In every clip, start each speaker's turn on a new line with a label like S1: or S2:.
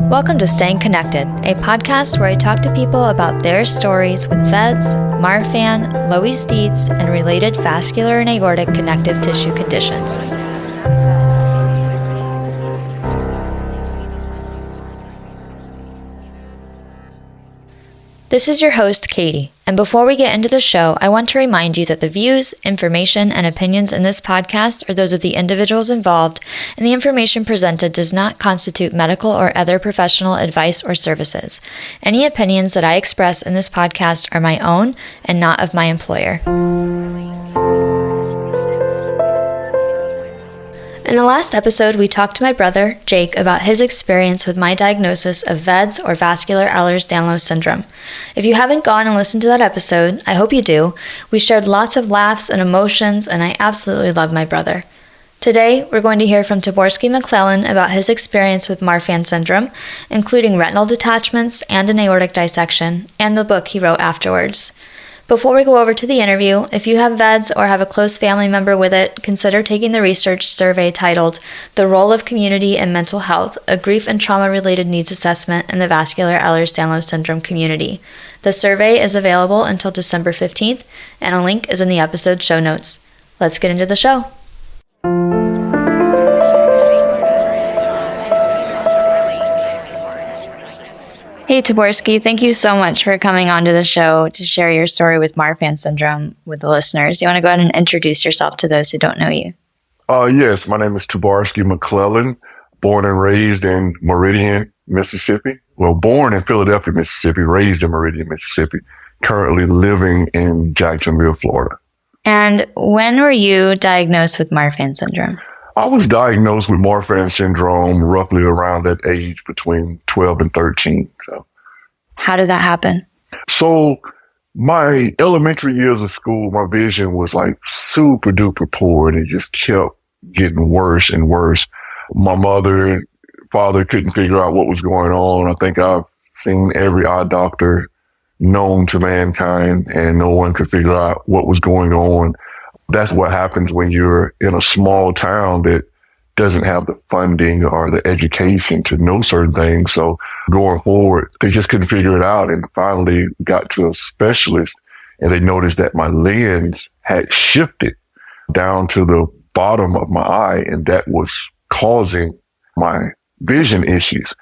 S1: Welcome to Staying Connected, a podcast where I talk to people about their stories with VEDS, Marfan, Loeys-Dietz, and related vascular and aortic connective tissue conditions. This is your host, Katie, and before we get into the show, I want to remind you that the views, information, and opinions in this podcast are those of the individuals involved, and the information presented does not constitute medical or other professional advice or services. Any opinions that I express in this podcast are my own and not of my employer. In the last episode, we talked to my brother, Jake, about his experience with my diagnosis of VEDS or vascular Ehlers-Danlos syndrome. If you haven't gone and listened to that episode, I hope you do. We shared lots of laughs and emotions, and I absolutely love my brother. Today, we're going to hear from Taborski McClellen about his experience with Marfan syndrome, including retinal detachments and an aortic dissection, and the book he wrote afterwards. Before we go over to the interview, if you have VEDS or have a close family member with it, consider taking the research survey titled The Role of Community and Mental Health, a Grief and Trauma-Related Needs Assessment in the Vascular Ehlers-Danlos Syndrome Community. The survey is available until December 15th, and a link is in the episode show notes. Let's get into the show. Hey, Taborski, thank you so much for coming onto the show to share your story with Marfan syndrome with the listeners. You want to go ahead and introduce yourself to those who don't know you?
S2: Yes, my name is Taborski McClellen, born and raised in Meridian, Mississippi. Well, born in Philadelphia, Mississippi, raised in Meridian, Mississippi, currently living in Jacksonville, Florida.
S1: And when were you diagnosed with Marfan syndrome?
S2: I was diagnosed with Marfan syndrome roughly around that age between 12 and 13. So,
S1: how did that happen?
S2: So my elementary years of school, my vision was like super duper poor, and it just kept getting worse and worse. My mother and father couldn't figure out what was going on. I think I've seen every eye doctor known to mankind, and no one could figure out what was going on. That's what happens when you're in a small town that doesn't have the funding or the education to know certain things. So going forward, they just couldn't figure it out, and finally got to a specialist, and they noticed that my lens had shifted down to the bottom of my eye, and that was causing my vision issues.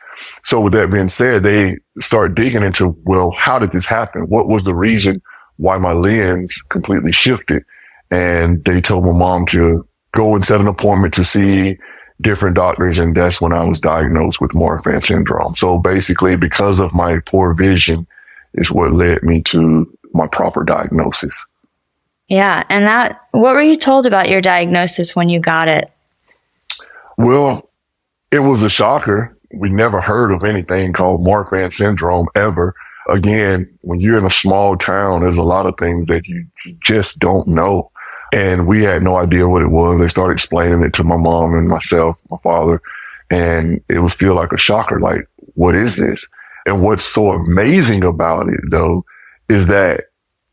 S2: So with that being said, they start digging into, well, how did this happen? What was the reason why my lens completely shifted? And they told my mom to go and set an appointment to see different doctors. And that's when I was diagnosed with Marfan syndrome. So basically, because of my poor vision is what led me to my proper diagnosis.
S1: Yeah. And what were you told about your diagnosis when you got it?
S2: Well, it was a shocker. We never heard of anything called Marfan syndrome ever. Again, when you're in a small town, there's a lot of things that you just don't know. And we had no idea what it was. They started explaining it to my mom and myself, my father, and it was feel like a shocker. Like, what is this? And what's so amazing about it, though, is that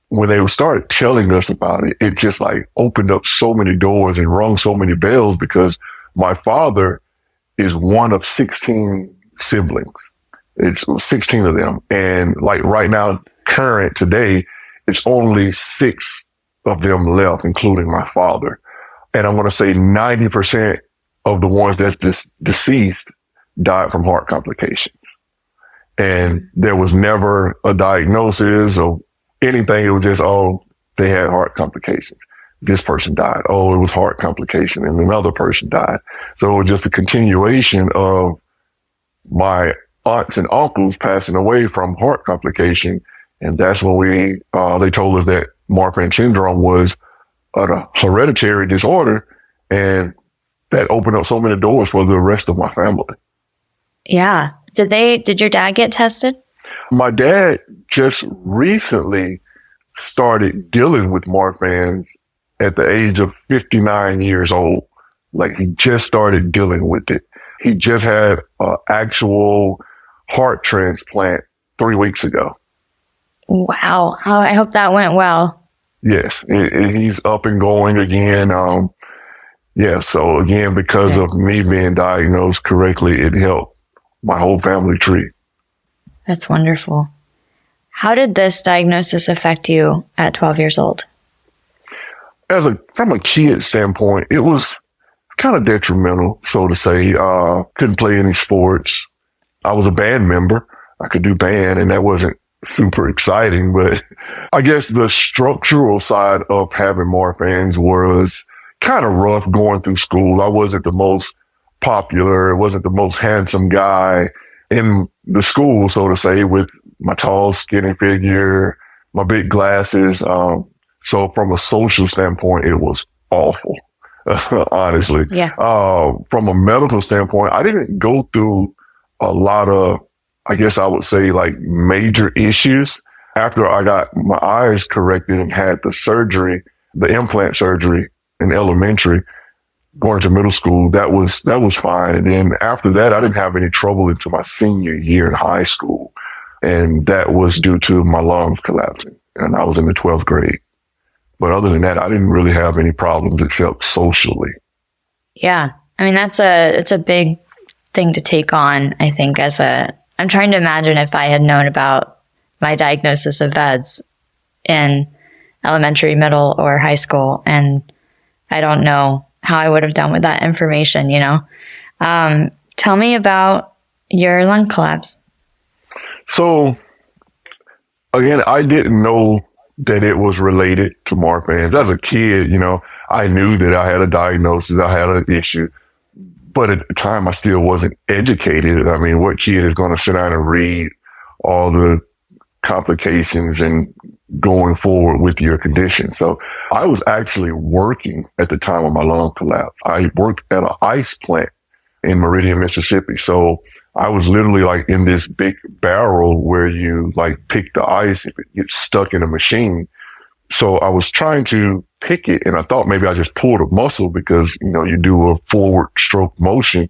S2: when they started telling us about it, it just like opened up so many doors and rung so many bells, because my father is one of 16 siblings. It's 16 of them. And like right now, current today, it's only 6 of them left, including my father. And I'm going to say 90% of the ones that's deceased died from heart complications. And there was never a diagnosis or anything. It was just, oh, they had heart complications. This person died. Oh, it was heart complication, and another person died. So it was just a continuation of my aunts and uncles passing away from heart complication. And that's when they told us that Marfan syndrome was a hereditary disorder, and that opened up so many doors for the rest of my family.
S1: Yeah. Did your dad get tested?
S2: My dad just recently started dealing with Marfan at the age of 59 years old. Like, he just started dealing with it. He just had an actual heart transplant 3 weeks ago.
S1: Wow. Oh, I hope that went well.
S2: Yes, he's up and going again. So again, because of me being diagnosed correctly, it helped my whole family tree.
S1: That's wonderful. How did this diagnosis affect you at 12 years old?
S2: From a kid standpoint, it was kind of detrimental, so to say. Couldn't play any sports. I was a band member. I could do band, and that wasn't super exciting, but I guess the structural side of having Marfan's was kind of rough going through school. I wasn't the most popular. I wasn't the most handsome guy in the school, so to say, with my tall, skinny figure, my big glasses. So from a social standpoint, it was awful, honestly.
S1: Yeah.
S2: From a medical standpoint, I didn't go through a lot of, I guess I would say, like major issues. After I got my eyes corrected and had the surgery, the implant surgery in elementary, going to middle school, that was fine. And then after that, I didn't have any trouble until my senior year in high school. And that was due to my lungs collapsing. And I was in the 12th grade. But other than that, I didn't really have any problems except socially.
S1: Yeah. I mean, it's a big thing to take on, I think, I'm trying to imagine if I had known about my diagnosis of VEDS in elementary, middle, or high school. And I don't know how I would have done with that information, you know? Tell me about your lung collapse.
S2: So, again, I didn't know that it was related to Marfan. As a kid, you know, I knew that I had a diagnosis, I had an issue, but at the time I still wasn't educated. I mean, what kid is going to sit down and read all the complications and going forward with your condition? So I was actually working at the time of my lung collapse. I worked at an ice plant in Meridian, Mississippi. So I was literally like in this big barrel where you like pick the ice if it gets stuck in a machine. So I was trying to pick it, and I thought maybe I just pulled a muscle because, you know, you do a forward stroke motion,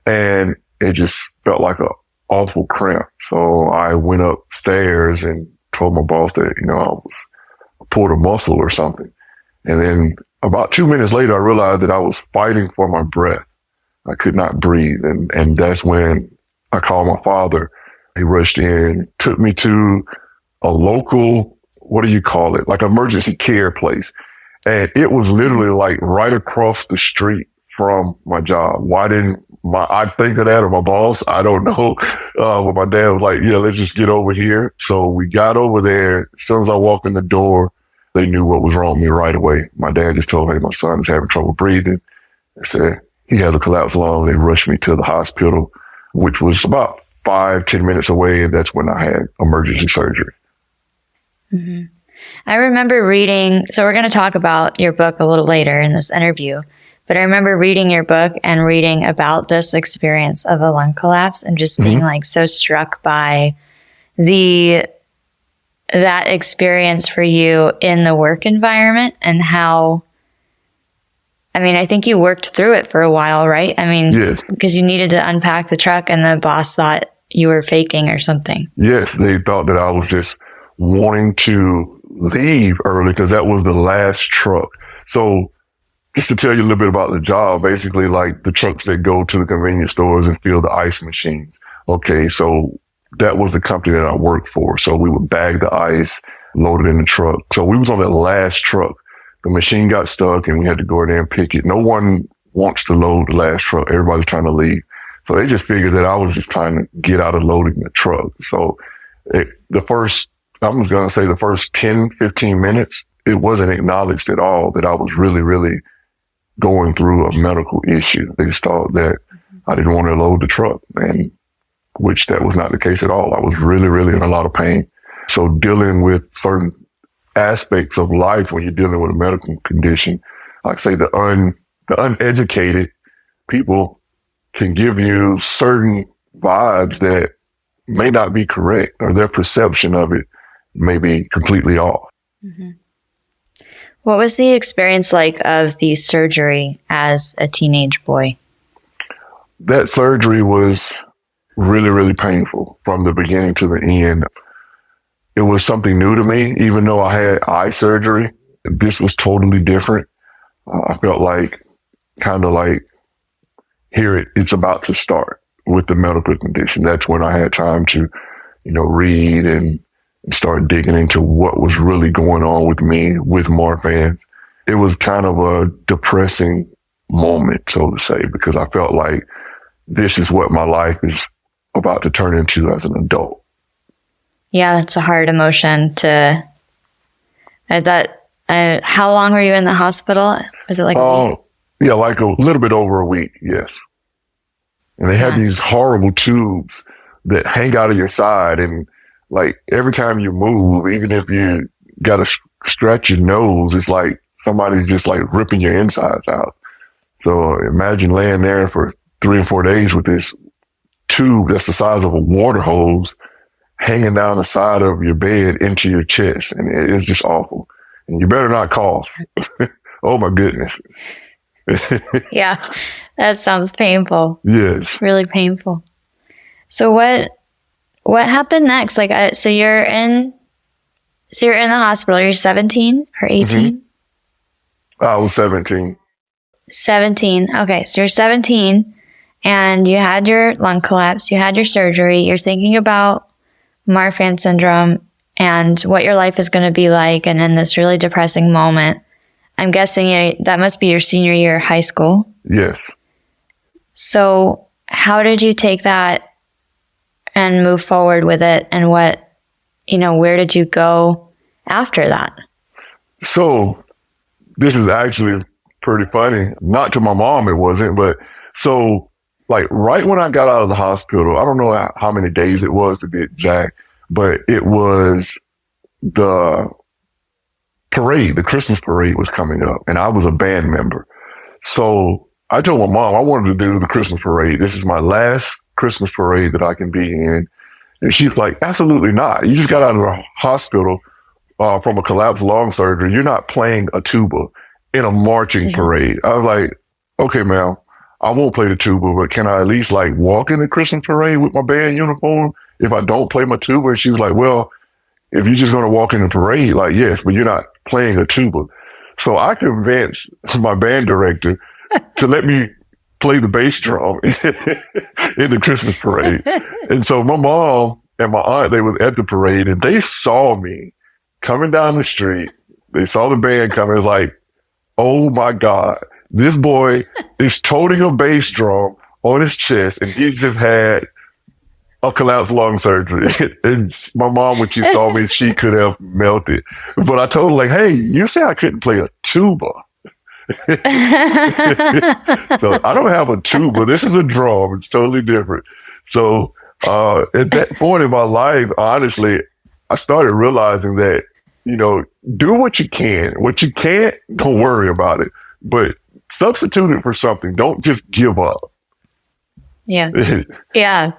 S2: and it just felt like a awful cramp. So I went upstairs and told my boss that, you know, I pulled a muscle or something. And then about 2 minutes later, I realized that I was fighting for my breath. I could not breathe. And that's when I called my father. He rushed in, took me to a local, what do you call it? Like emergency care place. And it was literally like right across the street from my job. Why didn't I think of that, or my boss? I don't know. But my dad was like, yeah, let's just get over here. So we got over there. As soon as I walked in the door, they knew what was wrong with me right away. My dad just told me my son is having trouble breathing. They said he has a collapsed lung. They rushed me to the hospital, which was about 5-10 minutes away. And that's when I had emergency surgery.
S1: Mm-hmm. I remember reading, so we're going to talk about your book a little later in this interview, but I remember reading your book and reading about this experience of a lung collapse and just being like so struck by that experience for you in the work environment and how, I mean, I think you worked through it for a while, right? I mean,
S2: yes,
S1: because you needed to unpack the truck and the boss thought you were faking or something.
S2: Yes, they thought that I was just wanting to leave early because that was the last truck. So just to tell you a little bit about the job, basically like the trucks that go to the convenience stores and fill the ice machines. Okay, so that was the company that I worked for. So we would bag the ice, load it in the truck. So we was on that last truck. The machine got stuck and we had to go in there and pick it. No one wants to load the last truck. Everybody's trying to leave. So they just figured that I was just trying to get out of loading the truck. So the first 10, 15 minutes, it wasn't acknowledged at all that I was really, really going through a medical issue. They just thought that I didn't want to load the truck, and which that was not the case at all. I was really, really in a lot of pain. So dealing with certain aspects of life when you're dealing with a medical condition, like say the uneducated people can give you certain vibes that may not be correct, or their perception of it may be completely off.
S1: Mm-hmm. What was the experience like of the surgery as a teenage boy?
S2: That surgery was really, really painful from the beginning to the end. It was something new to me. Even though I had eye surgery, this was totally different. I felt like, kind of like, it's about to start. with the medical condition. That's when I had time to, read and start digging into what was really going on with me with Marfan. It was kind of a depressing moment, so to say, because I felt like this is what my life is about to turn into as an adult.
S1: Yeah, that's a hard emotion to. How long were you in the hospital? Was it like a week?
S2: Yeah, like a little bit over a week, yes. And they had these horrible tubes that hang out of your side, and like every time you move, even if you got to stretch your nose, it's like somebody's just like ripping your insides out. So imagine laying there for 3 or 4 days with this tube that's the size of a water hose hanging down the side of your bed into your chest. And it's just awful. And you better not cough. Oh my goodness.
S1: Yeah, that sounds painful.
S2: Yes.
S1: Really painful. So what happened next? So you're in the hospital. You're 17 or 18?
S2: Mm-hmm. I was 17.
S1: 17. Okay, so you're 17 and you had your lung collapse, you had your surgery, you're thinking about Marfan syndrome and what your life is going to be like, and in this really depressing moment. I'm guessing that must be your senior year of high school.
S2: Yes.
S1: So how did you take that and move forward with it, and where did you go after that?
S2: So this is actually pretty funny. Not to my mom, it wasn't, but so like right when I got out of the hospital, I don't know how many days it was to be exact, but it was the parade, the Christmas parade was coming up, and I was a band member. So I told my mom I wanted to do the Christmas parade. This is my last Christmas parade that I can be in. And she's like, absolutely not. You just got out of the hospital from a collapsed lung surgery. You're not playing a tuba in a marching parade. I was like, okay, ma'am, I won't play the tuba, but can I at least like walk in the Christmas parade with my band uniform if I don't play my tuba? And she was like, well, if you're just going to walk in the parade, like, yes, but you're not playing a tuba. So I convinced my band director to let me play the bass drum in the Christmas parade. And so my mom and my aunt, they were at the parade and they saw me coming down the street. They saw the band coming, like, oh my God, this boy is toting a bass drum on his chest and he just had a collapsed lung surgery. And my mom, when she saw me, she could have melted. But I told her, like, hey, you say I couldn't play a tuba. So I don't have a tuba. This is a drum. It's totally different. So at that point in my life, honestly, I started realizing that, do what you can. What you can't, don't worry about it. But substitute it for something. Don't just give up.
S1: Yeah. Yeah.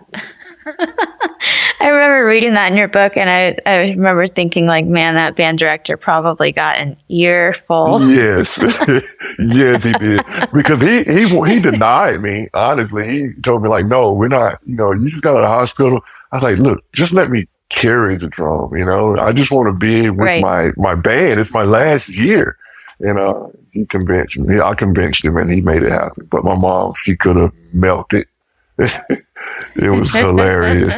S1: I remember reading that in your book, and I remember thinking, like, man, that band director probably got an earful.
S2: Yes. Yes, he did. Because he denied me, honestly. He told me, like, no, we're not, you just got out of the hospital. I was like, look, just let me carry the drum, I just want to be with my band. It's my last year. He convinced me. I convinced him, and he made it happen. But my mom, she could have melted. It was hilarious.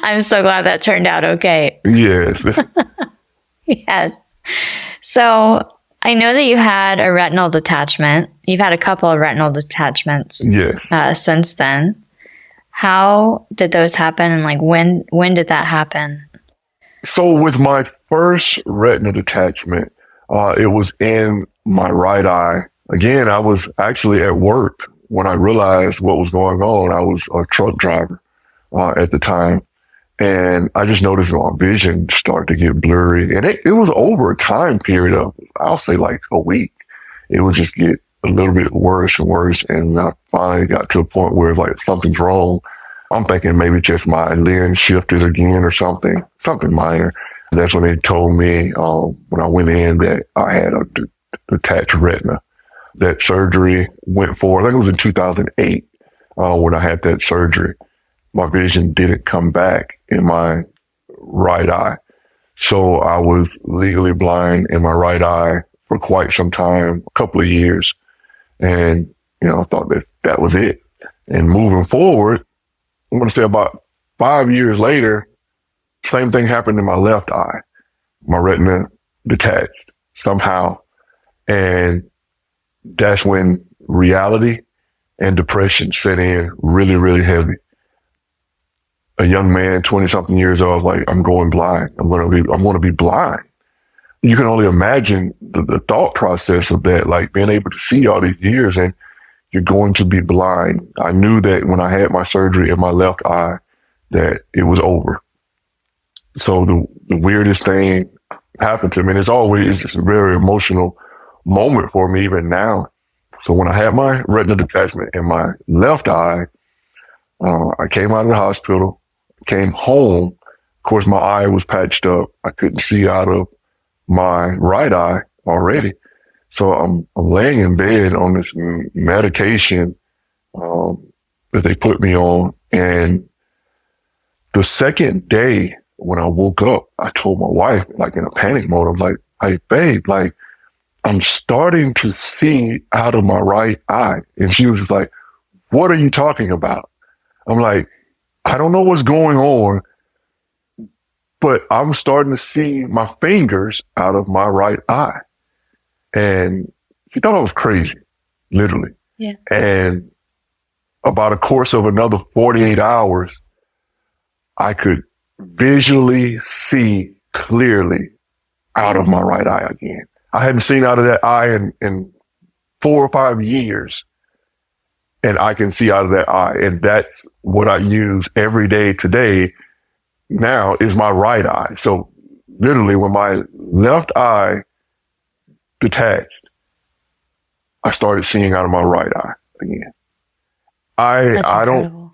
S1: I'm so glad that turned out okay.
S2: Yes.
S1: Yes. So I know that you had a retinal detachment. You've had a couple of retinal detachments since then. How did those happen, and like when did that happen?
S2: So with my first retinal detachment, it was in my right eye. Again, I was actually at work when I realized what was going on. I was a truck driver at the time, and I just noticed my vision start to get blurry. And it was over a time period of, I'll say, like a week. It would just get a little bit worse and worse. And I finally got to a point where, like, something's wrong. I'm thinking maybe just my lens shifted again or something minor. And that's when they told me when I went in that I had a detached retina. That surgery went forward. I think it was in 2008 when I had that surgery. My vision didn't come back in my right eye. So I was legally blind in my right eye for quite some time, a couple of years. And, I thought that was it. And moving forward, I'm going to say about 5 years later, same thing happened in my left eye. My retina detached somehow. And that's when reality and depression set in really, really heavy. A young man, 20 something years old, like, I'm going blind. I'm going to be blind. You can only imagine the thought process of that, like being able to see all these years and you're going to be blind. I knew that when I had my surgery in my left eye, that it was over. So the weirdest thing happened to me, and it's always just a very emotional moment for me even now. So when I had my retinal detachment in my left eye, I came out of the hospital, came home. Of course, my eye was patched up. I couldn't see out of my right eye already. So I'm laying in bed on this medication that they put me on. And the second day when I woke up, I told my wife, like in a panic mode, I'm like, hey, babe, like, I'm starting to see out of my right eye. And she was like, what are you talking about? I'm like, I don't know what's going on, but I'm starting to see my fingers out of my right eye. And she thought I was crazy, literally.
S1: Yeah.
S2: And about a course of another 48 hours, I could visually see clearly out of my right eye again. I hadn't seen out of that eye in 4 or 5 years, and I can see out of that eye. And that's what I use every day today now is my right eye. So literally when my left eye detached, I started seeing out of my right eye again.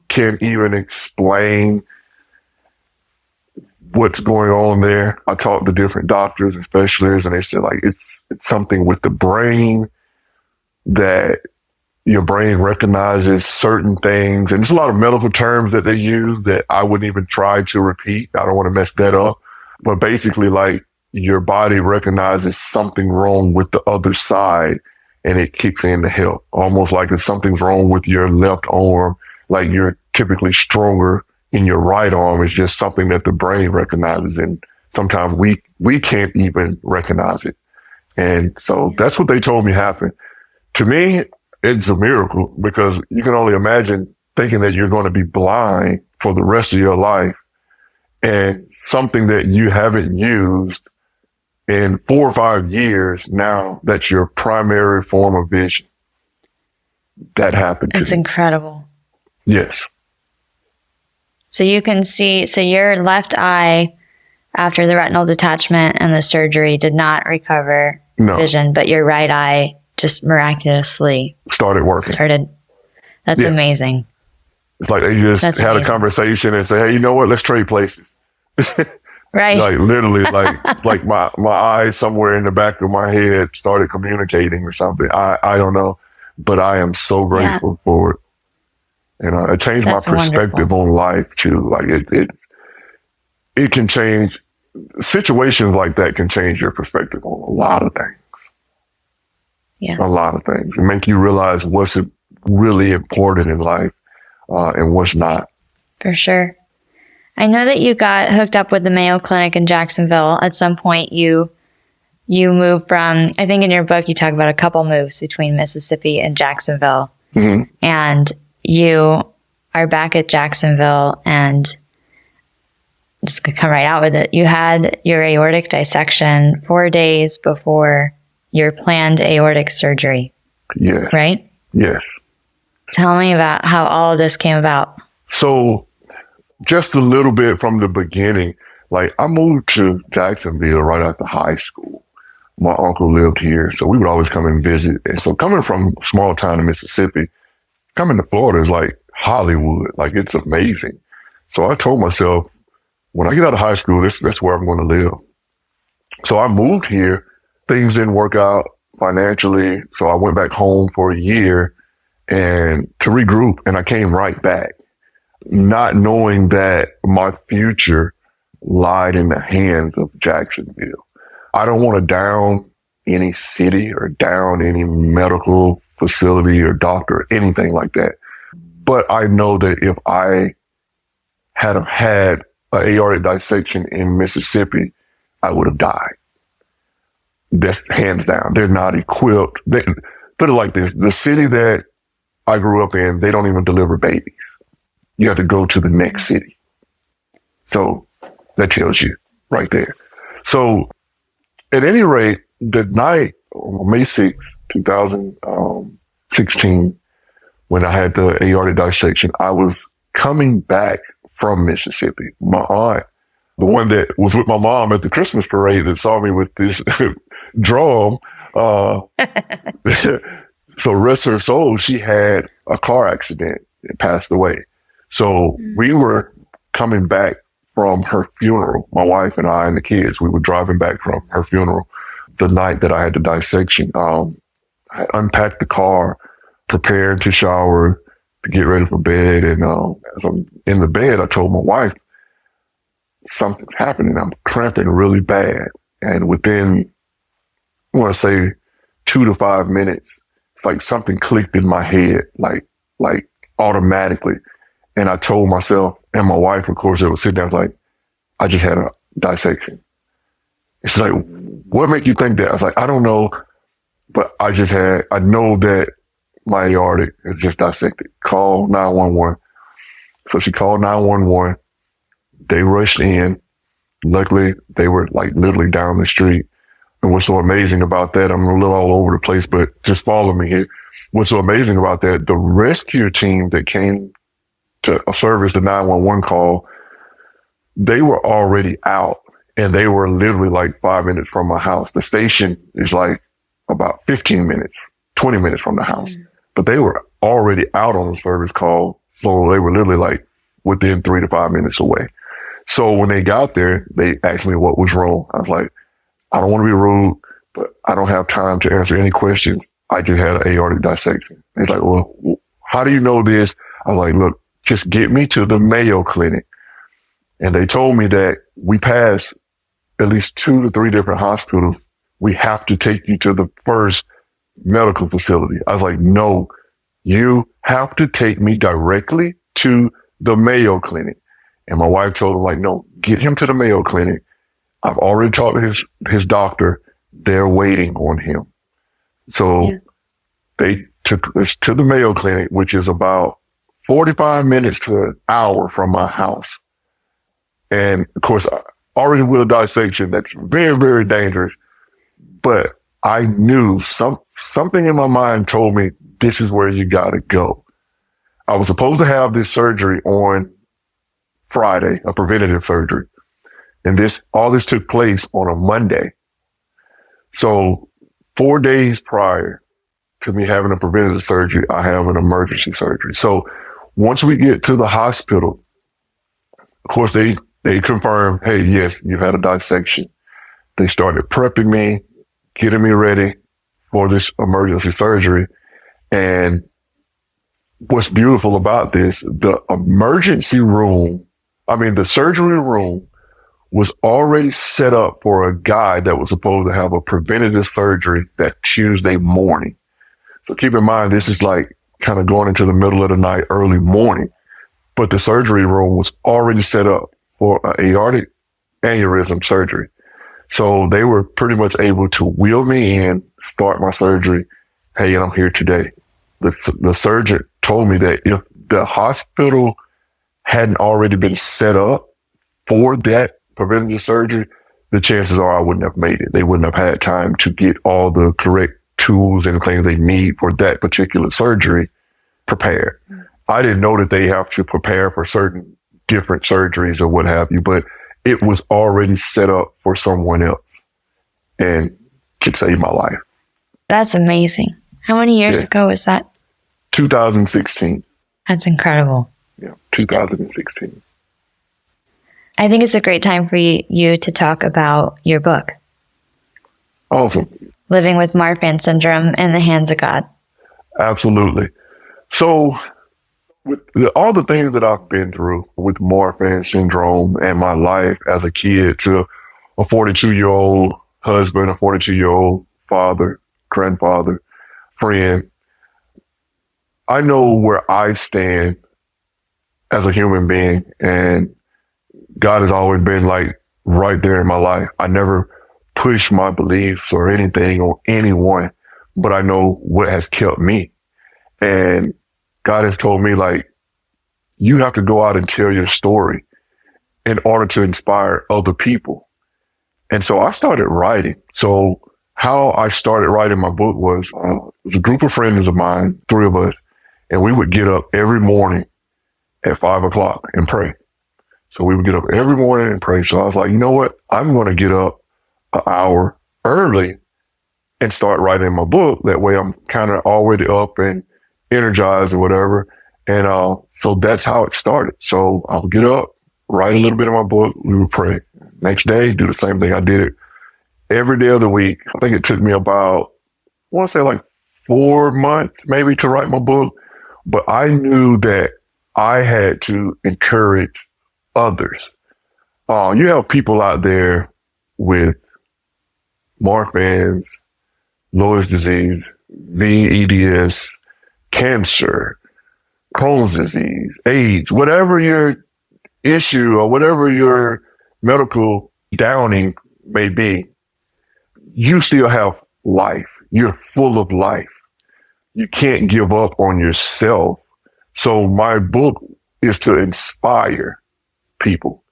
S2: Can't even explain what's going on there. I talked to different doctors and specialists, and they said like it's something with the brain, that your brain recognizes certain things. And there's a lot of medical terms that they use that I wouldn't even try to repeat. I don't want to mess that up. But basically, like, your body recognizes something wrong with the other side and it kicks in to help. Almost like if something's wrong with your left arm, like you're typically stronger in your right arm, it's just something that the brain recognizes. And sometimes we can't even recognize it. And so that's what they told me happened. To me, it's a miracle, because you can only imagine thinking that you're going to be blind for the rest of your life, and something that you haven't used in 4 or 5 years, now that's your primary form of vision. That happened to me.
S1: It's incredible.
S2: Yes.
S1: So you can see, so your left eye after the retinal detachment and the surgery did not recover vision, but your right eye just miraculously
S2: started working.
S1: That's amazing.
S2: It's like they just had a conversation and say, hey, you know what? Let's trade places.
S1: Right.
S2: Like literally, like my eyes somewhere in the back of my head started communicating or something. I don't know, but I am so grateful for it. And it changed my perspective on life too. Like it can change, situations like that can change your perspective on a lot of things.
S1: Yeah.
S2: A lot of things. And make you realize what's really important in life and what's not.
S1: For sure. I know that you got hooked up with the Mayo Clinic in Jacksonville. At some point, you moved from, I think in your book, you talk about a couple moves between Mississippi and Jacksonville.
S2: Mm-hmm.
S1: And you are back at Jacksonville, and I'm just going to come right out with it. You had your aortic dissection 4 days before your planned aortic surgery.
S2: Yes.
S1: Right?
S2: Yes.
S1: Tell me about how all of this came about.
S2: So just a little bit from the beginning, like I moved to Jacksonville right after high school. My uncle lived here, so we would always come and visit. And so coming from a small town in Mississippi, coming to Florida is like Hollywood. Like, it's amazing. So I told myself, when I get out of high school, that's where I'm going to live. So I moved here. Things didn't work out financially, so I went back home for a year and to regroup, and I came right back, not knowing that my future lied in the hands of Jacksonville. I don't want to down any city or down any medical facility or doctor or anything like that. But I know that if I had have had an aortic dissection in Mississippi, I would have died. That's hands down. They're not equipped. Put it like this. The city that I grew up in, they don't even deliver babies. You have to go to the next city. So that tells you right there. So at any rate, the night on May 6th, 2016, when I had the aortic dissection, I was coming back from Mississippi. My aunt, the one that was with my mom at the Christmas parade that saw me with this drum, so rest her soul, she had a car accident and passed away. So we were coming back from her funeral, my wife and I and the kids. We were driving back from her funeral the night that I had the dissection. I unpacked the car, prepared to shower, to get ready for bed. And as I'm in the bed, I told my wife, something's happening. I'm cramping really bad. And within, I want to say 2 to 5 minutes, it's like something clicked in my head, like automatically. And I told myself and my wife, of course, that was sitting there, like, I just had a dissection. It's like, what made you think that? I was like, I don't know, but I know that my aortic is just dissected. Call 911. So she called 911. They rushed in. Luckily, they were like literally down the street. And what's so amazing about that, I'm a little all over the place, but just follow me here. What's so amazing about that, the rescue team that came to service the 911 call, they were already out and they were literally like 5 minutes from my house. The station is like about 15 minutes, 20 minutes from the house, but they were already out on the service call. So they were literally like within 3 to 5 minutes away. So when they got there, they asked me what was wrong. I was like, I don't want to be rude, but I don't have time to answer any questions. I just had an aortic dissection. He's like, well, how do you know this? I was like, look, just get me to the Mayo Clinic. And they told me that we passed at least 2 to 3 different hospitals. We have to take you to the first medical facility. I was like, no, you have to take me directly to the Mayo Clinic. And my wife told him, like, no, get him to the Mayo Clinic. I've already talked to his doctor. They're waiting on him. So they took us to the Mayo Clinic, which is about 45 minutes to an hour from my house. And of course, already with a dissection, that's very, very dangerous. But I knew something in my mind told me this is where you got to go. I was supposed to have this surgery on Friday, a preventative surgery. And all this took place on a Monday. So 4 days prior to me having a preventative surgery, I have an emergency surgery. So once we get to the hospital, of course, they confirmed, hey, yes, you've had a dissection. They started prepping me, getting me ready for this emergency surgery. And what's beautiful about this, the surgery room was already set up for a guy that was supposed to have a preventative surgery that Tuesday morning. So keep in mind, this is like kind of going into the middle of the night, early morning. But the surgery room was already set up for an aortic aneurysm surgery. So they were pretty much able to wheel me in, start my surgery. Hey, and I'm here today. The surgeon told me that if the hospital hadn't already been set up for that preventative surgery, the chances are I wouldn't have made it. They wouldn't have had time to get all the correct tools and things they need for that particular surgery prepared. I didn't know that they have to prepare for certain different surgeries or what have you, but it was already set up for someone else and could save my life.
S1: That's amazing. How many years ago was that?
S2: 2016.
S1: That's incredible.
S2: Yeah, 2016.
S1: I think it's a great time for you to talk about your book.
S2: Awesome.
S1: Living with Marfan Syndrome in the Hands of God.
S2: Absolutely. So with all the things that I've been through with Marfan syndrome and my life as a kid to a 42-year-old husband, a 42-year-old father, grandfather, friend, I know where I stand as a human being, and God has always been like right there in my life. I never push my beliefs or anything on anyone, but I know what has kept me. And God has told me, like, you have to go out and tell your story in order to inspire other people. And so I started writing. So how I started writing my book was, it was a group of friends of mine, 3 of us, and we would get up every morning at 5 o'clock and pray. So we would get up every morning and pray. So I was like, you know what? I'm going to get up an hour early and start writing my book. That way I'm kind of already up and energized or whatever. And so that's how it started. So I'll get up, write a little bit of my book. We would pray. Next day, do the same thing. I did it every day of the week. I think it took me about, I want to say like 4 months maybe to write my book. But I knew that I had to encourage others. You have people out there with Marfan, Loeys disease, VEDS, cancer, Crohn's disease, AIDS, whatever your issue or whatever your medical downing may be, you still have life. You're full of life. You can't give up on yourself. So my book is to inspire people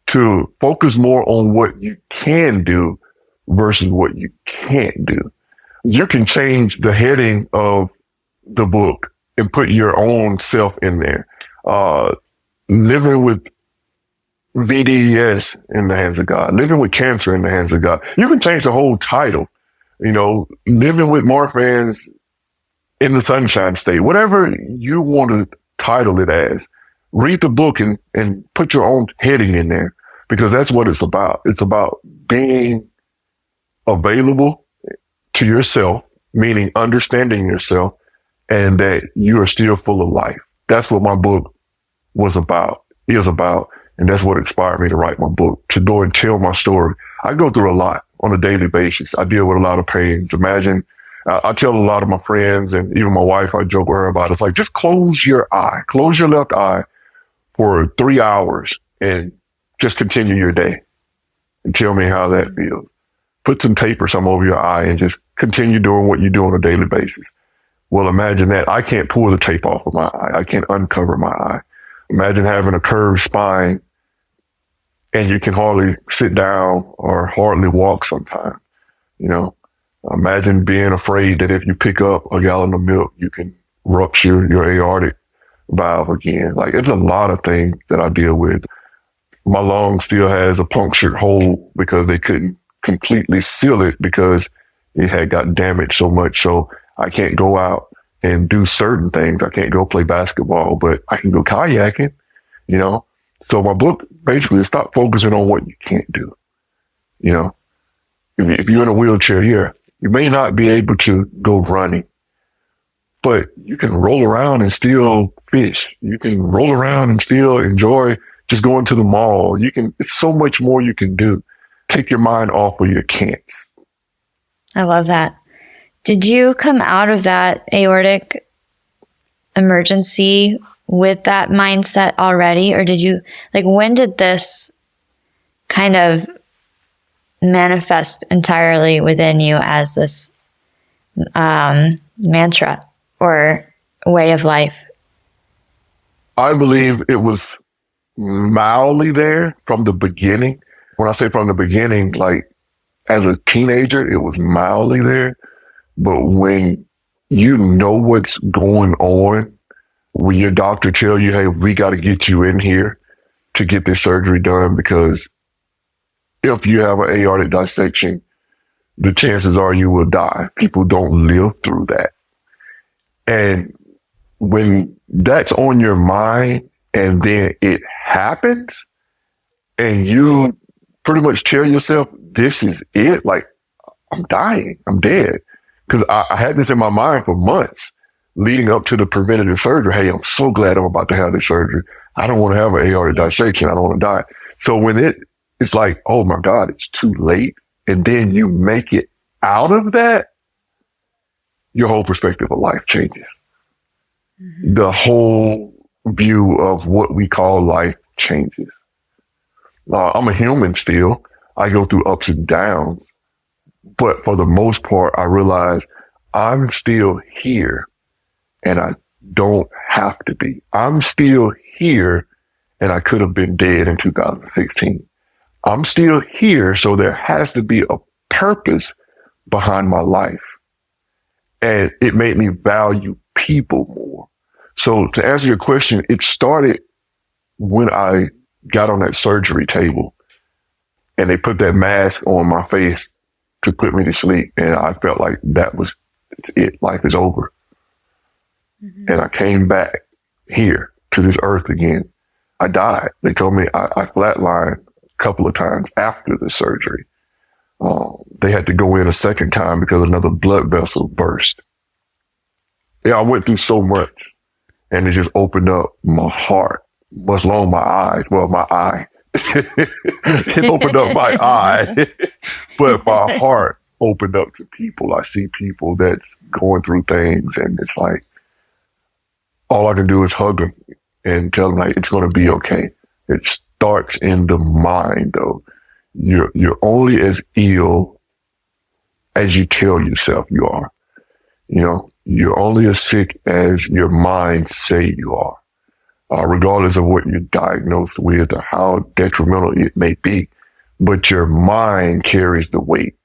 S2: to focus more on what you can do versus what you can't do. You can change the heading of the book and put your own self in there. Living with VEDS in the hands of God, living with cancer in the hands of God. You can change the whole title, living with Marfan's in the sunshine state, whatever you want to title it as. Read the book and put your own heading in there, because that's what it's about. It's about being available to yourself, meaning understanding yourself, and that you are still full of life. That's what my book is about. And that's what inspired me to write my book, to go and tell my story. I go through a lot on a daily basis. I deal with a lot of pains. Imagine, I tell a lot of my friends and even my wife, I joke with her about it. It's like, just close your left eye for 3 hours and just continue your day and tell me how that feels. Put some tape or something over your eye and just continue doing what you do on a daily basis. Well, imagine that. I can't pull the tape off of my eye. I can't uncover my eye. Imagine having a curved spine and you can hardly sit down or hardly walk sometimes. Imagine being afraid that if you pick up a gallon of milk, you can rupture your aortic valve again. Like, it's a lot of things that I deal with. My lung still has a punctured hole because they couldn't completely seal it because it had got damaged so much. So I can't go out and do certain things. I can't go play basketball, but I can go kayaking, So my book basically is stop focusing on what you can't do. If you're in a wheelchair here, you may not be able to go running, but you can roll around and still fish. You can roll around and still enjoy just going to the mall. It's so much more you can do. Take your mind off of your can'ts.
S1: I love that. Did you come out of that aortic emergency with that mindset already? Or when did this kind of manifest entirely within you as this mantra or way of life?
S2: I believe it was mildly there from the beginning. When I say from the beginning, like as a teenager, it was mildly there. But when you know what's going on, when your doctor tell you, hey, we got to get you in here to get this surgery done, because if you have an aortic dissection, the chances are you will die. People don't live through that. And when that's on your mind and then it happens and you pretty much tell yourself, this is it, like, I'm dying, I'm dead. Because I had this in my mind for months leading up to the preventative surgery. Hey, I'm so glad I'm about to have this surgery. I don't want to have an aortic dissection. I don't want to die. So when it's like, oh my God, it's too late. And then you make it out of that, your whole perspective of life changes. the whole view of what we call life changes. I'm a human still. I go through ups and downs, but for the most part, I realize I'm still here and I don't have to be. I'm still here and I could have been dead in 2016. I'm still here, so there has to be a purpose behind my life. And it made me value people more. So to answer your question, it started when I got on that surgery table and they put that mask on my face to put me to sleep. And I felt like that's it. Life is over. Mm-hmm. And I came back here to this earth again. I died. They told me I flatlined a couple of times after the surgery. They had to go in a second time because another blood vessel burst. Yeah, I went through so much and it just opened up my heart, much alone my eyes. Well, my eye. It opened up my eye, but my heart opened up to people. I see people that's going through things and it's like, all I can do is hug them and tell them like, it's going to be okay. It starts in the mind though. You're only as ill as you tell yourself you are. You know, you're only as sick as your mind say you are, regardless of what you're diagnosed with or how detrimental it may be. But your mind carries the weight.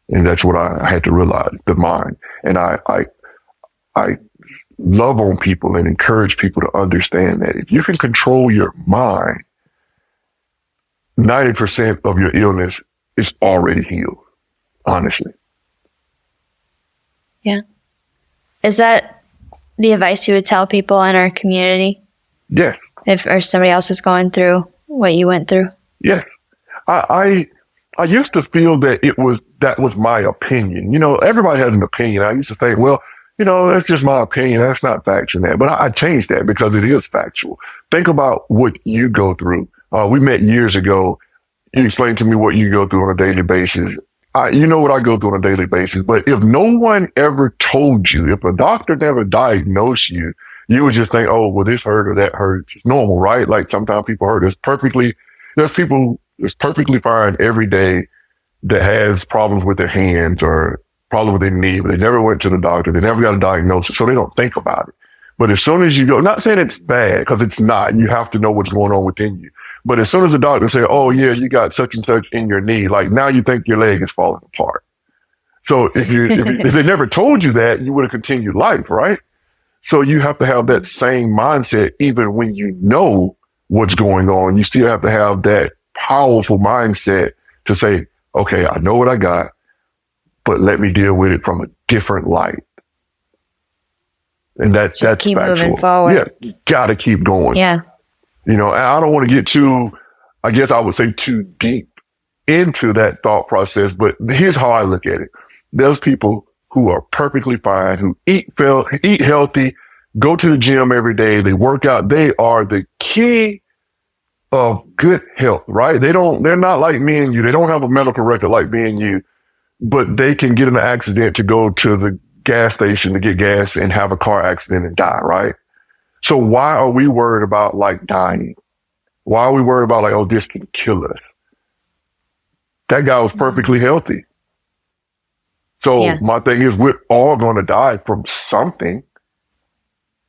S2: And that's what I had to realize, the mind. And I love on people and encourage people to understand that if you can control your mind, 90% of your illness is already healed, honestly.
S1: Yeah. Is that the advice you would tell people in our community?
S2: Yes.
S1: Or somebody else is going through what you went through?
S2: Yes. I used to feel that that was my opinion. You know, everybody has an opinion. I used to think, well, you know, that's just my opinion. That's not factual. But I changed that because it is factual. Think about what you go through. We met years ago. You explained to me what you go through on a daily basis. You know what I go through on a daily basis. But if no one ever told you, if a doctor never diagnosed you, you would just think, oh, well, this hurt or that hurts. It's normal, right? Like sometimes people hurt. There's people that's perfectly fine every day that has problems with their hands or problem with their knee, but they never went to the doctor. They never got a diagnosis, so they don't think about it. But as soon as you go, not saying it's bad, because it's not, you have to know what's going on within you. But as soon as the doctor say, oh yeah, you got such and such in your knee, like now you think your leg is falling apart. So if they never told you that, you would have continued life, right? So you have to have that same mindset, even when you know what's going on. You still have to have that powerful mindset to say, okay, I know what I got, but let me deal with it from a different light. And that's
S1: keep
S2: factual.
S1: Moving forward.
S2: Yeah, you gotta keep going.
S1: Yeah.
S2: You know, I don't want to get I guess I would say too deep into that thought process, but here's how I look at it. There's people who are perfectly fine, who eat healthy, go to the gym every day, they work out. They are the key of good health, right? They're not like me and you. They don't have a medical record like me and you, but they can get in an accident to go to the gas station to get gas and have a car accident and die, right? So why are we worried about like dying? Why are we worried about like, oh, this can kill us? That guy was perfectly healthy. So my thing is, we're all going to die from something.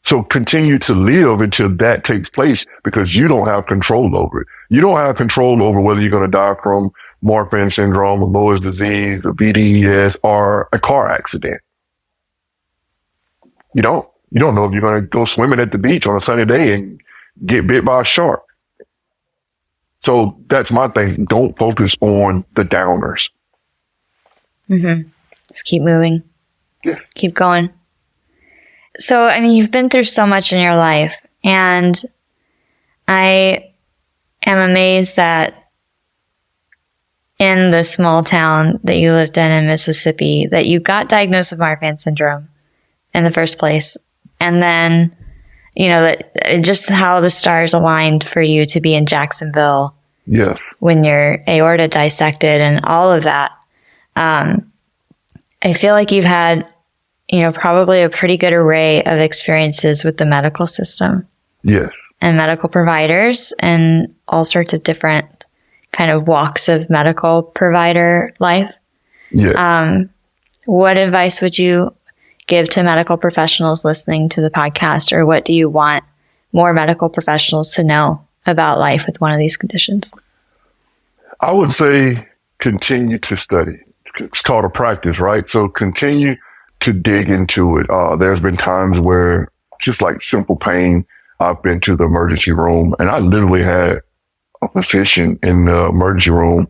S2: So continue to live until that takes place, because you don't have control over it. You don't have control over whether you're going to die from Marfan syndrome or Loeys disease or VEDS or a car accident. You don't know if you're going to go swimming at the beach on a sunny day and get bit by a shark. So that's my thing. Don't focus on the downers.
S1: Mm-hmm. Just keep moving.
S2: Yes.
S1: Keep going. So, I mean, you've been through so much in your life, and I am amazed that in the small town that you lived in Mississippi, that you got diagnosed with Marfan syndrome in the first place. And then, you know, that just how the stars aligned for you to be in Jacksonville.
S2: Yes.
S1: When your aorta dissected and all of that. I feel like you've had probably a pretty good array of experiences with the medical system.
S2: Yes.
S1: And medical providers and all sorts of different kind of walks of medical provider life.
S2: Yeah.
S1: What advice would you give to medical professionals listening to the podcast, or what do you want more medical professionals to know about life with one of these conditions?
S2: I would say continue to study. It's called a practice, right? So continue to dig into it. There's been times where just like simple pain, I've been to the emergency room and I literally had a physician in the emergency room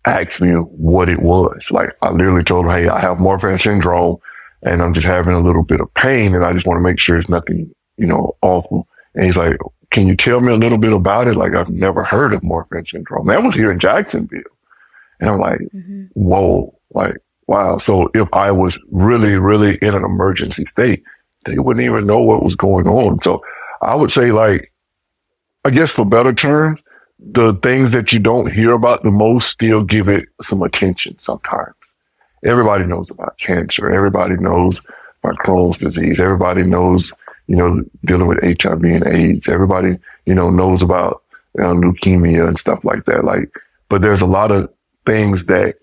S2: ask me what it was. Like I literally told him, hey, I have Marfan syndrome and I'm just having a little bit of pain and I just want to make sure it's nothing, awful. And he's like, can you tell me a little bit about it? Like I've never heard of Marfan syndrome. That was here in Jacksonville. And I'm like, whoa, like, wow. So if I was really, really in an emergency state, they wouldn't even know what was going on. So I would say, like, I guess for better terms, the things that you don't hear about the most, still give it some attention sometimes. Everybody knows about cancer. Everybody knows about Crohn's disease. Everybody knows, dealing with HIV and AIDS. Everybody, knows about leukemia and stuff like that. Like, but there's a lot of things that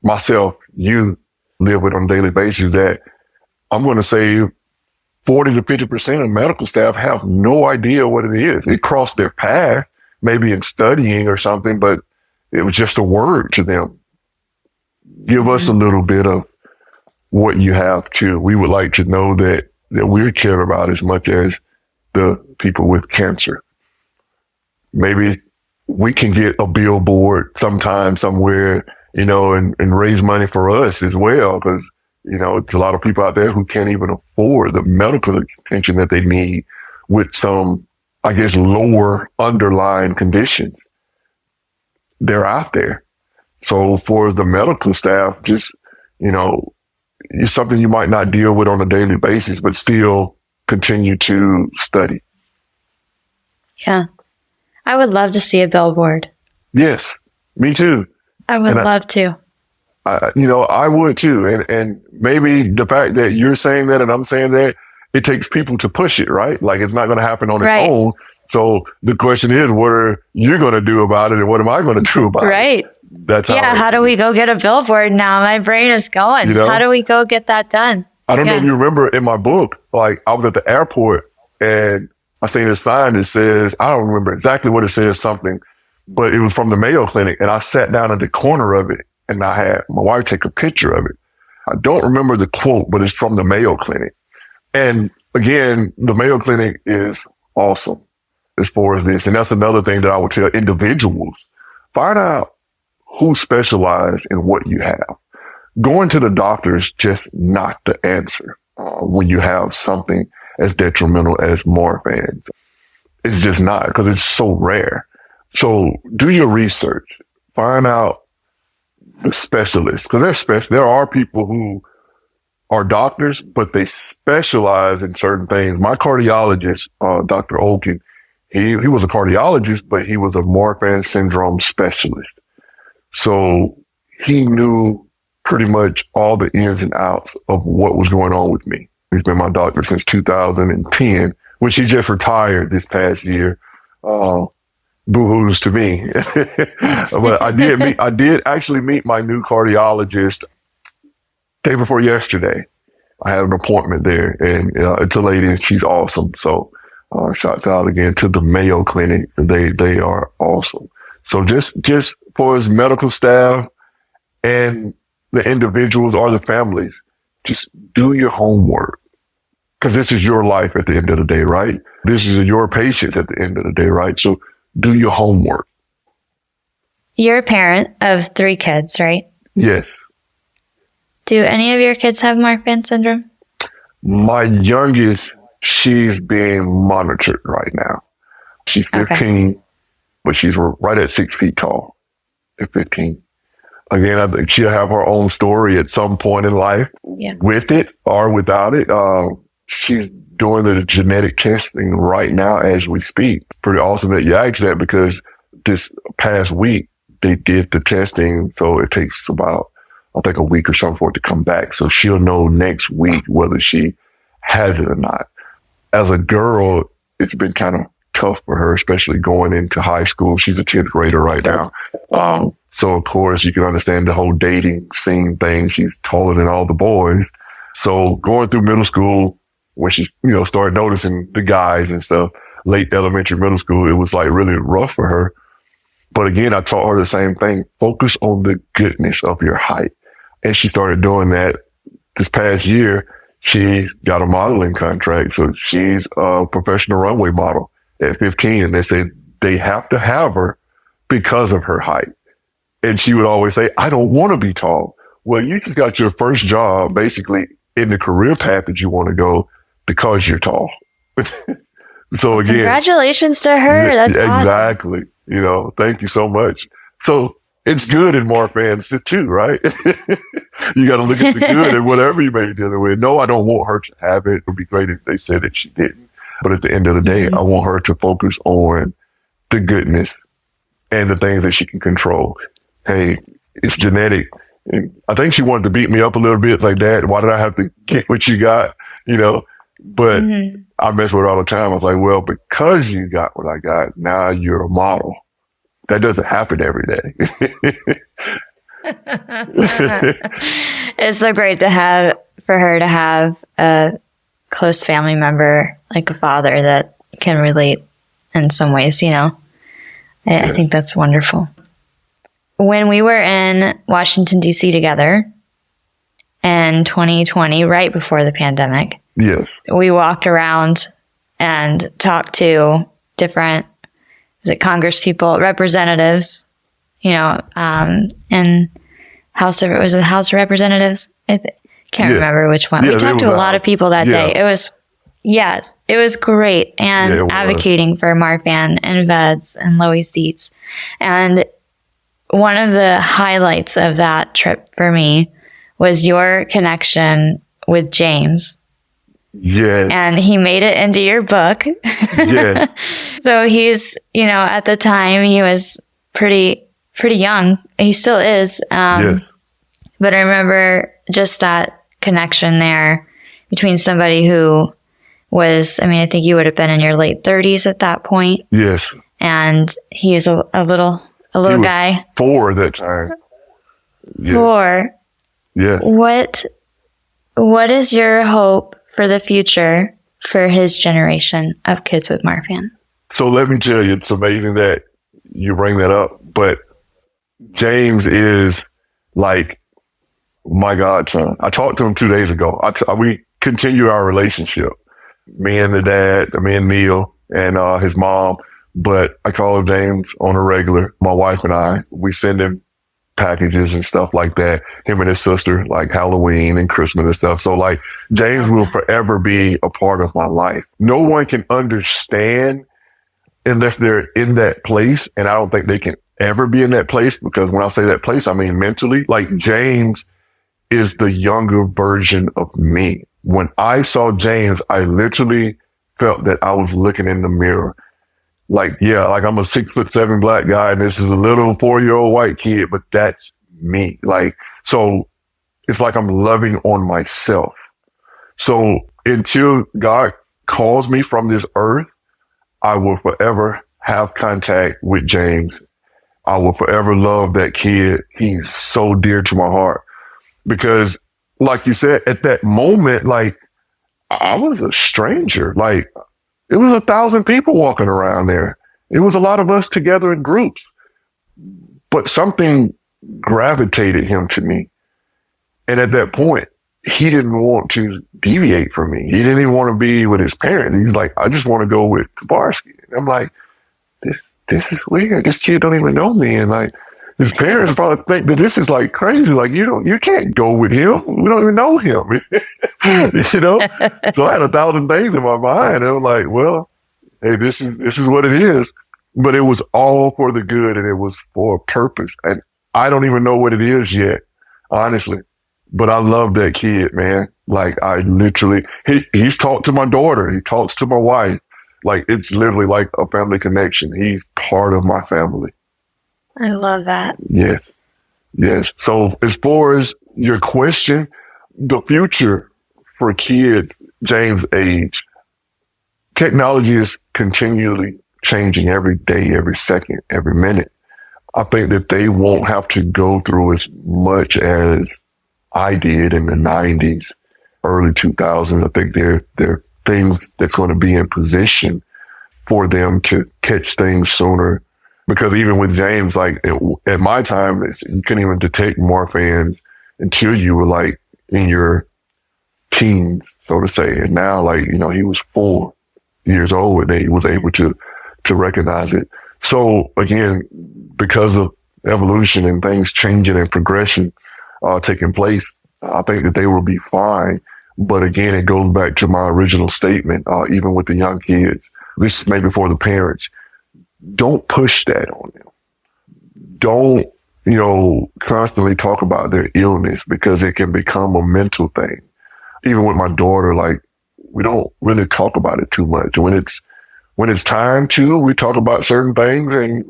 S2: myself, you live with on a daily basis that I'm going to say 40 to 50% of medical staff have no idea what it is. It crossed their path, maybe in studying or something, but it was just a word to them. Give us a little bit of what you have too. We would like to know that we're cared about as much as the people with cancer. Maybe we can get a billboard sometime somewhere, and raise money for us as well. Because, there's a lot of people out there who can't even afford the medical attention that they need with some, I guess, lower underlying conditions. They're out there. So for the medical staff, just, it's something you might not deal with on a daily basis, but still continue to study.
S1: Yeah. I would love to see a billboard.
S2: Yes, me too.
S1: I would love to.
S2: I would too. And maybe the fact that you're saying that and I'm saying that, it takes people to push it, right? Like it's not going to happen on its own. So the question is, what are you going to do about it? And what am I going to do about it?
S1: Right.
S2: That's
S1: how do we go get a billboard now? My brain is going. How do we go get that done?
S2: I don't know if you remember in my book, like I was at the airport and I seen a sign that says, I don't remember exactly what it says, something, but it was from the Mayo Clinic. And I sat down at the corner of it and I had my wife take a picture of it. I don't remember the quote, but it's from the Mayo Clinic. And again, the Mayo Clinic is awesome as far as this. And that's another thing that I would tell individuals. Find out who specializes in what you have. Going to the doctor is just not the answer when you have something as detrimental as Marfan. It's just not, because it's so rare. So do your research. Find out the specialists, because there are people who are doctors, but they specialize in certain things. My cardiologist, Dr. Oken, he was a cardiologist, but he was a Marfan syndrome specialist. So he knew pretty much all the ins and outs of what was going on with me. He's been my doctor since 2010, when she just retired this past year. Boo-hoos to me. But I did actually meet my new cardiologist day before yesterday. I had an appointment there, and it's a lady, and she's awesome. So shouts out again to the Mayo Clinic. They are awesome. So just for his medical staff and the individuals or the families, just do your homework, because this is your life at the end of the day, right? This is your patients at the end of the day, right? So do your homework.
S1: You're a parent of 3 kids, right?
S2: Yes.
S1: Do any of your kids have Marfan syndrome?
S2: My youngest, she's being monitored right now. She's 15, but she's right at 6 feet tall at 15. Again, I think she'll have her own story at some point in life with it or without it. She's doing the genetic testing right now as we speak. Pretty awesome that you asked that, because this past week they did the testing. So it takes about I think, a week or something for it to come back. So she'll know next week whether she has it or not. As a girl, it's been kind of tough for her, especially going into high school. She's a 10th grader right now. So of course you can understand the whole dating scene thing. She's taller than all the boys. So going through middle school, when she, started noticing the guys and stuff, late elementary, middle school, it was like really rough for her. But again, I taught her the same thing. Focus on the goodness of your height. And she started doing that this past year. She got a modeling contract. So she's a professional runway model at 15. And they said they have to have her because of her height. And she would always say, I don't want to be tall. Well, you just got your first job basically in the career path that you want to go because you're tall. So again,
S1: congratulations to her. That's
S2: exactly.
S1: Awesome.
S2: Thank you so much. So it's good in Marfan too, right? You got to look at the good in whatever you may be dealing with. No, I don't want her to have it. It would be great if they said that she didn't. But at the end of the day, I want her to focus on the goodness and the things that she can control. Hey, it's genetic. And I think she wanted to beat me up a little bit like that. Why did I have to get what you got? But I mess with her all the time. I was like, well, because you got what I got, now you're a model. That doesn't happen every day.
S1: It's so great for her to have a close family member, like a father, that can relate in some ways, I think that's wonderful. When we were in Washington, D.C. together in 2020, right before the pandemic,
S2: yes,
S1: we walked around and talked to different, Congress people, representatives, in House of Representatives? Can't remember which one. We talked to a lot of people that day. It was great. And advocating for Marfan and VEDS and Loeys-Dietz. And one of the highlights of that trip for me was your connection with James.
S2: Yeah.
S1: And he made it into your book.
S2: Yeah.
S1: So he's, at the time he was pretty young. He still is.
S2: Yes.
S1: But I remember just that connection there between somebody who was, I think you would have been in your late 30s at that point.
S2: Yes.
S1: And he is a little guy.
S2: 4 at that time. Yeah.
S1: 4.
S2: Yeah.
S1: What is your hope for the future for his generation of kids with Marfan?
S2: So let me tell you, it's amazing that you bring that up, but James is like my godson. I talked to him 2 days ago. We continue our relationship. Me and Neil and his mom, but I call him James on a regular. My wife and I, we send him packages and stuff like that. Him and his sister, like Halloween and Christmas and stuff. So like James will forever be a part of my life. No one can understand unless they're in that place. And I don't think they can ever be in that place, because when I say that place, I mean mentally. Like James is the younger version of me. When I saw James, I literally felt that I was looking in the mirror. Like I'm a 6'7" black guy and this is a little 4-year-old white kid, but that's me. Like, so it's like I'm loving on myself. So until God calls me from this earth, I will forever have contact with James. I will forever love that kid. He's so dear to my heart because, like you said, at that moment, like I was a stranger. Like it was 1,000 people walking around there. It was a lot of us together in groups, but something gravitated him to me. And at that point, he didn't want to deviate from me. He didn't even want to be with his parents. He was like, I just want to go with Taborski. And I'm like, this is weird. This kid don't even know me. And like, his parents probably think that this is like crazy. Like, you can't go with him. We don't even know him. So I had 1,000 things in my mind. And I'm like, well, hey, this is what it is. But it was all for the good and it was for a purpose. And I don't even know what it is yet, honestly. But I love that kid, man. Like I literally, he's talked to my daughter. He talks to my wife. Like it's literally like a family connection. He's part of my family.
S1: I love that.
S2: Yes. Yes. So as far as your question, the future for kids James' age, technology is continually changing every day, every second, every minute. I think that they won't have to go through as much as I did in the 90s, early 2000s. I think there are things that's going to be in position for them to catch things sooner. Because even with James, like at my time, you couldn't even detect Marfan until you were like in your teens, so to say. And now, like, he was 4 years old and he was able to recognize it. So again, because of evolution and things changing and progression taking place, I think that they will be fine. But again, it goes back to my original statement, even with the young kids, this is maybe for the parents, don't push that on them. Don't, constantly talk about their illness because it can become a mental thing. Even with my daughter, like, we don't really talk about it too much. When it's time to, we talk about certain things and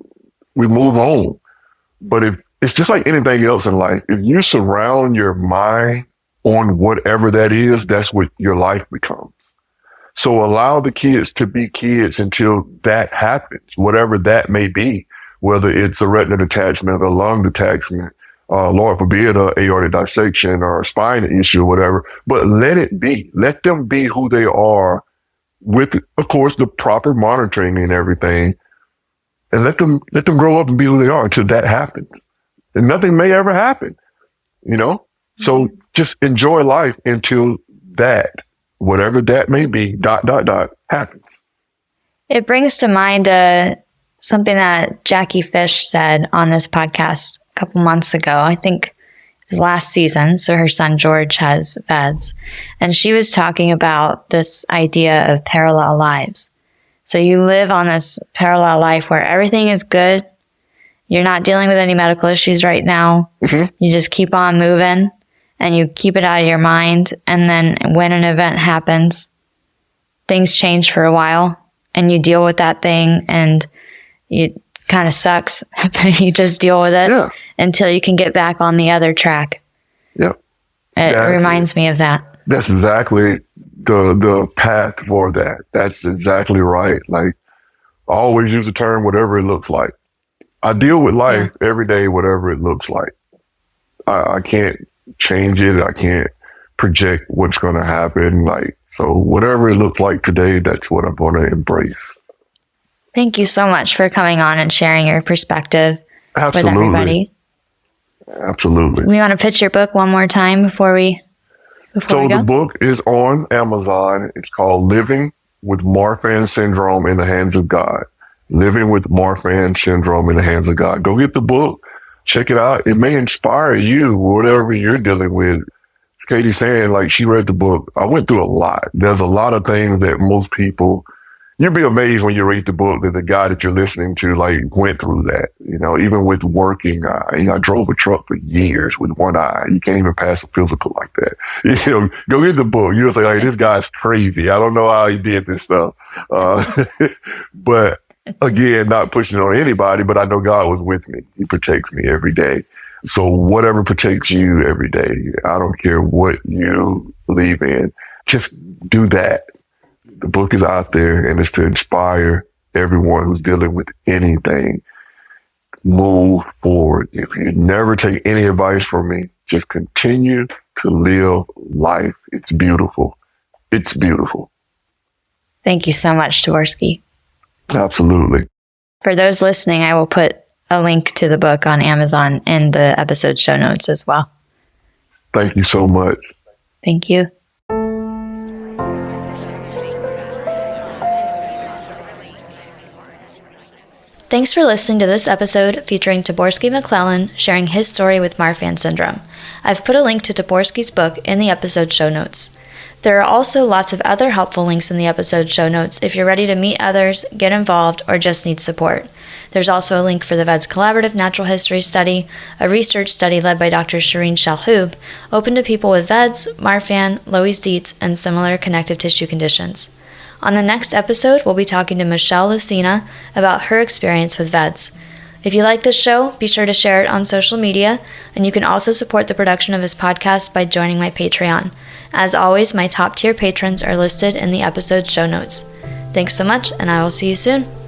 S2: we move on. But if it's just like anything else in life, if you surround your mind on whatever that is, that's what your life becomes. So allow the kids to be kids until that happens, whatever that may be, whether it's a retinal detachment, a lung detachment, Lord forbid, a aortic dissection or a spine issue or whatever, but let it be. Let them be who they are with, of course, the proper monitoring and everything, and let them grow up and be who they are until that happens. And nothing may ever happen, So just enjoy life until that, whatever that may be, ... happens.
S1: It brings to mind something that Jackie Fish said on this podcast a couple months ago. I think it was last season. So her son George has VEDS. And she was talking about this idea of parallel lives. So you live on this parallel life where everything is good. You're not dealing with any medical issues right now. Mm-hmm. You just keep on moving and you keep it out of your mind. And then when an event happens, things change for a while and you deal with that thing and it kind of sucks. You just deal with it until you can get back on the other track.
S2: Yep.
S1: It reminds me of that.
S2: That's exactly the path for that. That's exactly right. Like, I always use the term, whatever it looks like. I deal with life every day, whatever it looks like. I can't change it. I can't project what's going to happen. Like, so whatever it looks like today, that's what I'm going to embrace.
S1: Thank you so much for coming on and sharing your perspective with everybody.
S2: Absolutely.
S1: We want to pitch your book one more time before we go?
S2: The book is on Amazon. It's called Living with Marfan Syndrome in the Hands of God. Living with Marfan Syndrome in the Hands of God. Go get the book. Check it out. It may inspire you, whatever you're dealing with. Katie's saying, like, she read the book. I went through a lot. There's a lot of things that most people, you'll be amazed when you read the book that the guy that you're listening to, like, went through that. Even with working, I drove a truck for years with one eye. You can't even pass a physical like that. Go get the book. You'll say, like, this guy's crazy. I don't know how he did this stuff. But again, not pushing it on anybody, but I know God was with me. He protects me every day. So whatever protects you every day, I don't care what you believe in, just do that. The book is out there and it's to inspire everyone who's dealing with anything. Move forward. If you never take any advice from me, just continue to live life. It's beautiful. It's beautiful.
S1: Thank you so much, Taborski.
S2: Absolutely.
S1: For those listening, I will put a link to the book on Amazon in the episode show notes as well.
S2: Thank you so much.
S1: Thank you. Thanks for listening to this episode featuring Taborski McClellen sharing his story with Marfan syndrome. I've put a link to Taborski's book in the episode show notes. There are also lots of other helpful links in the episode show notes if you're ready to meet others, get involved, or just need support. There's also a link for the VEDS Collaborative Natural History Study, a research study led by Dr. Shireen Shalhoub, open to people with VEDS, Marfan, Loeys-Dietz, and similar connective tissue conditions. On the next episode, we'll be talking to Michelle Lucina about her experience with VEDS. If you like this show, be sure to share it on social media, and you can also support the production of this podcast by joining my Patreon. As always, my top tier patrons are listed in the episode show notes. Thanks so much, and I will see you soon.